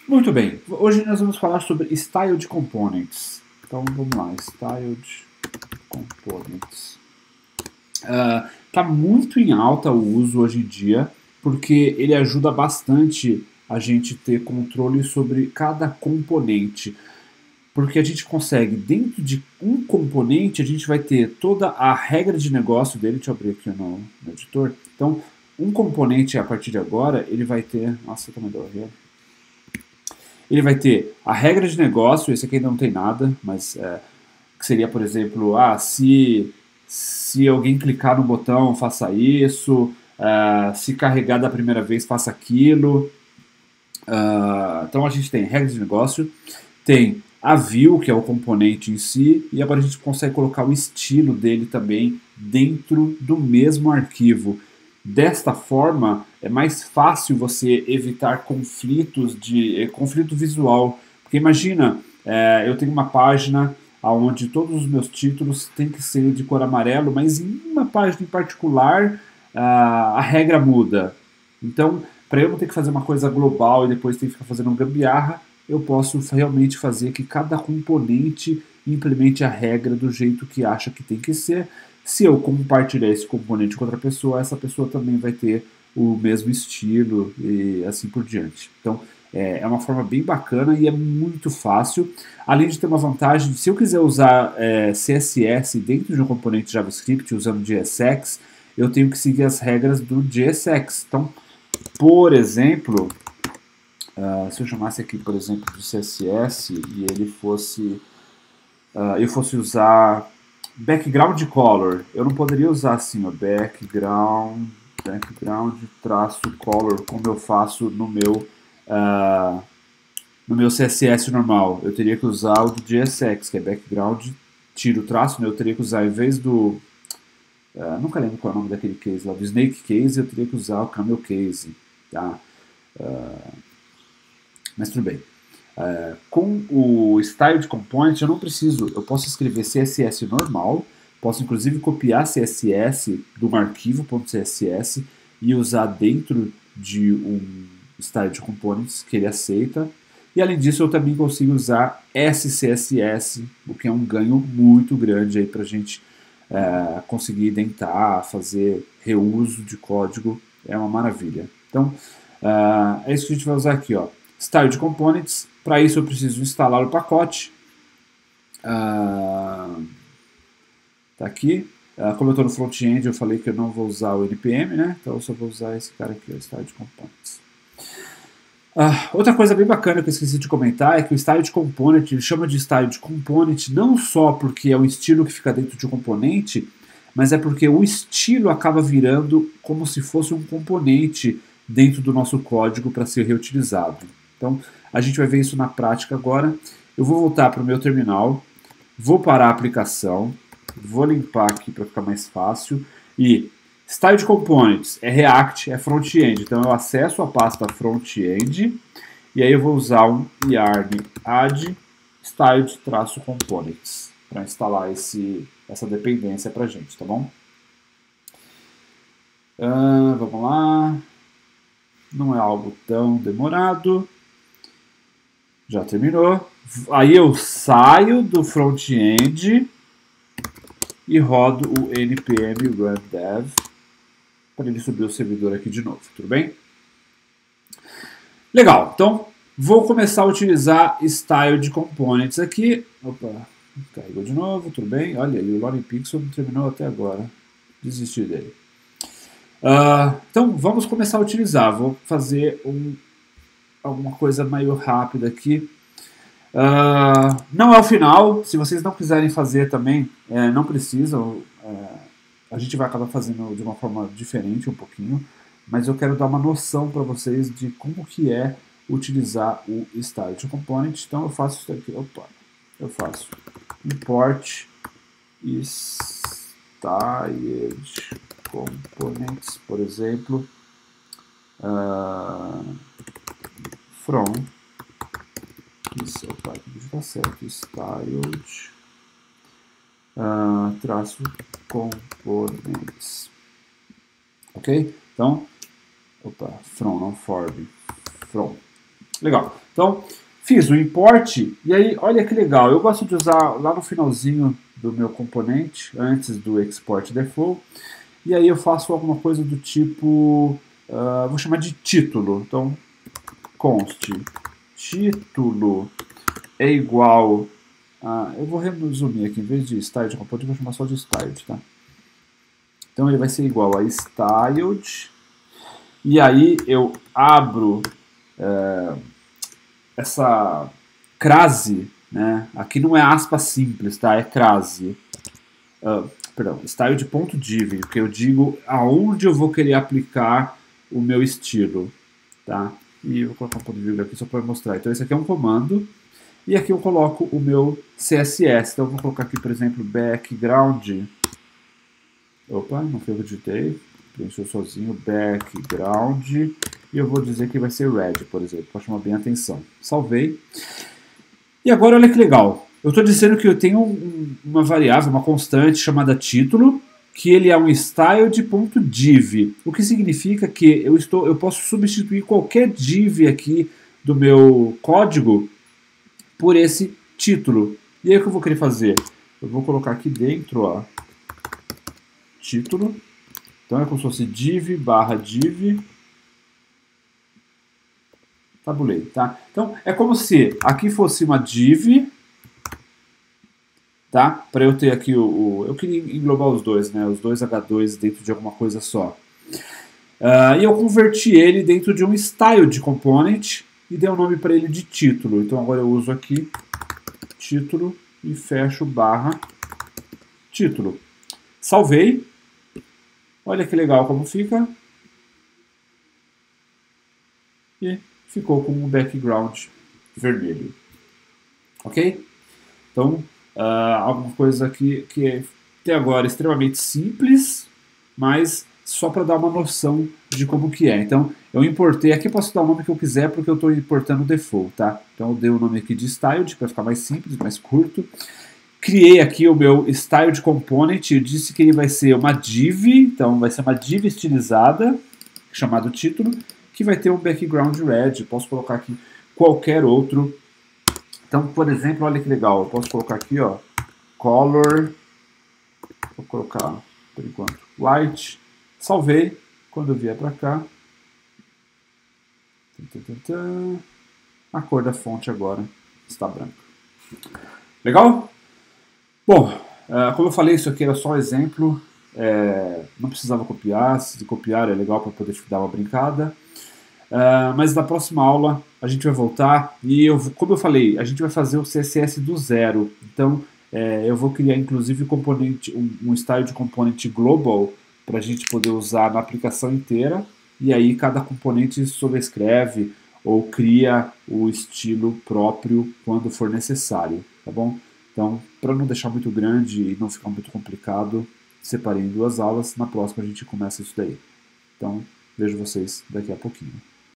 Muito bem, hoje nós vamos falar sobre Styled Components. Então vamos lá, Styled Components. Está muito em alta o uso hoje em dia, porque ele ajuda bastante a gente ter controle sobre cada componente. Porque a gente consegue, dentro de um componente, a gente vai ter toda a regra de negócio dele. Deixa eu abrir aqui no editor. Então, um componente, a partir de agora, ele vai ter... Nossa, eu tô mandando aqui. Ele vai ter a regra de negócio, esse aqui ainda não tem nada, mas que seria, por exemplo, se alguém clicar no botão, faça isso, se carregar da primeira vez, faça aquilo. Então a gente tem regra de negócio, tem a view, que é o componente em si, e agora a gente consegue colocar o estilo dele também dentro do mesmo arquivo. Desta forma, é mais fácil você evitar conflitos de conflito visual. Porque imagina, eu tenho uma página onde todos os meus títulos têm que ser de cor amarelo, mas em uma página em particular a regra muda. Então, para eu não ter que fazer uma coisa global e depois ter que ficar fazendo um gambiarra, eu posso realmente fazer que cada componente implemente a regra do jeito que acha que tem que ser. Se eu compartilhar esse componente com outra pessoa, essa pessoa também vai ter o mesmo estilo e assim por diante. Então, é uma forma bem bacana e é muito fácil. Além de ter uma vantagem, se eu quiser usar CSS dentro de um componente JavaScript usando JSX, eu tenho que seguir as regras do JSX. Então, por exemplo, se eu chamasse aqui, por exemplo, de CSS e ele fosse, eu fosse usar background color, eu não poderia usar assim, ó, background traço color, como eu faço no meu CSS normal. Eu teria que usar o do JSX, que é background tiro traço, né? Eu teria que usar, em vez do nunca lembro qual é o nome daquele case lá, do snake case, eu teria que usar o camel case, tá? Mas tudo bem. Com o Styled Component eu não preciso, eu posso escrever CSS normal, posso inclusive copiar CSS de um arquivo.css e usar dentro de um Styled Components que ele aceita. E além disso eu também consigo usar SCSS, o que é um ganho muito grande aí para a gente conseguir identar, fazer reuso de código, é uma maravilha. Então é isso que a gente vai usar aqui, ó. Styled Components. Para isso eu preciso instalar o pacote. Tá aqui. Como eu estou no front-end, eu falei que eu não vou usar o NPM, né? Então eu só vou usar esse cara aqui, o Styled Components. Outra coisa bem bacana que eu esqueci de comentar é que o Styled Component, ele chama de Styled Component não só porque é o estilo que fica dentro de um componente, mas é porque o estilo acaba virando como se fosse um componente dentro do nosso código para ser reutilizado. Então, a gente vai ver isso na prática agora. Eu vou voltar para o meu terminal, vou parar a aplicação, vou limpar aqui para ficar mais fácil. E Styled Components é React, é front-end. Então, eu acesso a pasta front-end e aí eu vou usar um yarn add styled-components para instalar essa dependência para a gente, tá bom? Vamos lá. Não é algo tão demorado. Já terminou. Aí eu saio do front-end e rodo o npm run dev para ele subir o servidor aqui de novo, tudo bem? Legal, então vou começar a utilizar Styled Components aqui. Opa, carregou de novo, tudo bem? Olha aí, o Loading Pixel não terminou até agora. Desisti dele. Então vamos começar a utilizar. Vou fazer alguma coisa meio rápida aqui. Não é o final. Se vocês não quiserem fazer também, não precisam. A gente vai acabar fazendo de uma forma diferente um pouquinho. Mas eu quero dar uma noção para vocês de como que é utilizar o Styled Component. Então eu faço isso aqui. Opa, eu faço import Styled Components, por exemplo, from, isso, opa, aqui está certo, Styled, traço components, ok? Então, opa, from, não from, from, legal. Então, fiz o import, e aí, olha que legal, eu gosto de usar lá no finalzinho do meu componente, antes do export default, e aí eu faço alguma coisa do tipo, vou chamar de título. Então, const título é igual a, eu vou resumir aqui, em vez de styled component, eu vou chamar só de styled, tá? Então ele vai ser igual a styled, e aí eu abro essa crase, né? Aqui não é aspa simples, tá? É crase. Perdão, style.div, porque eu digo aonde eu vou querer aplicar o meu estilo, tá? E eu vou colocar um ponto de vírgula aqui só para mostrar. Então esse aqui é um comando, e aqui eu coloco o meu CSS. Então eu vou colocar aqui, por exemplo, background. Opa, não foi o que eu digitei. Preencheu sozinho, background. E eu vou dizer que vai ser red, por exemplo, para chamar bem a atenção. Salvei. E agora olha que legal. Eu estou dizendo que eu tenho uma variável, uma constante chamada título, que ele é um styled.div, o que significa que eu posso substituir qualquer div aqui do meu código por esse título. E aí o que eu vou querer fazer? Eu vou colocar aqui dentro, ó, título. Então é como se fosse div barra div. Tabulei, tá? Então é como se aqui fosse uma div, tá? Para eu ter aqui eu queria englobar os dois, né? Os dois H2 dentro de alguma coisa só. E eu converti ele dentro de um styled component e dei o nome para ele de título. Então agora eu uso aqui título e fecho barra título. Salvei. Olha que legal como fica. E ficou com um background vermelho. Ok? Então, alguma coisa que é até agora extremamente simples, mas só para dar uma noção de como que é. Então, eu importei, aqui eu posso dar o nome que eu quiser porque eu estou importando o default, tá? Então, eu dei o nome aqui de styled para ficar mais simples, mais curto. Criei aqui o meu styled component, eu disse que ele vai ser uma div, então vai ser uma div estilizada, chamado título, que vai ter um background red. Posso colocar aqui qualquer outro. Então, por exemplo, olha que legal, eu posso colocar aqui, ó, color, vou colocar, por enquanto, white, salvei, quando eu vier para cá, a cor da fonte agora está branca. Legal? Bom, como eu falei, isso aqui era só um exemplo, não precisava copiar, se copiar é legal para poder dar uma brincada. Mas na próxima aula a gente vai voltar e, como eu falei, a gente vai fazer o CSS do zero. Então eu vou criar inclusive um style de component global para a gente poder usar na aplicação inteira. E aí cada componente sobrescreve ou cria o estilo próprio quando for necessário, tá bom? Então, para não deixar muito grande e não ficar muito complicado, separei em duas aulas. Na próxima a gente começa isso daí. Então, vejo vocês daqui a pouquinho.